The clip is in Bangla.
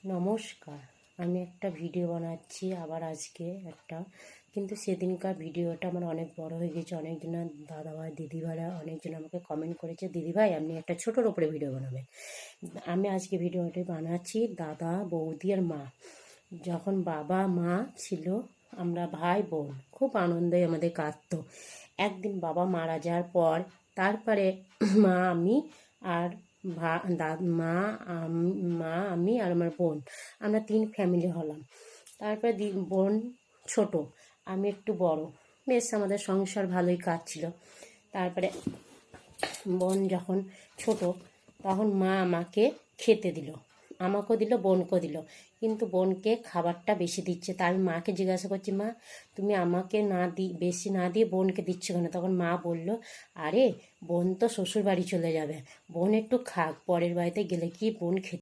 নমস্কার। আমি একটা ভিডিও বানাচ্ছি আবার আজকে একটা, কিন্তু সেদিনকার ভিডিওটা আমার অনেক বড় হয়ে গেছে। অনেকজন দাদাভাই দিদিভাইরা অনেকজন আমাকে কমেন্ট করেছে, দিদিভাই আপনি একটা ছোটোর ওপরে ভিডিও বানাবেন। আমি আজকে ভিডিওটি বানাচ্ছি দাদা বৌদি আর মা। যখন বাবা মা ছিল, আমরা ভাই বোন খুব আনন্দে আমাদের কাটতো। একদিন বাবা মারা যাওয়ার পর তারপরে মা আমি আর মা আমি আর আমার বোন, আমরা 3 ফ্যামিলি হলাম। তারপরে বোন ছোট, আমি একটু বড়। বেশ আমাদের সংসার ভালোই কাটছিল। তারপরে বোন যখন ছোট তখন মা আমাকে খেতে দিল, আমাকেও দিল বোনকেও দিল, কিন্তু বোনকে খাবারটা বেশি দিচ্ছে। তা আমি মাকে জিজ্ঞাসা করছি, মা তুমি আমাকে না বেশি না দিয়ে বোনকে দিচ্ছ কেন? তখন মা বলল, আরে বোন তো শ্বশুর বাড়ি চলে যাবে, বোন একটু খাক, পরের বাড়িতে গেলে কি বোন খেতে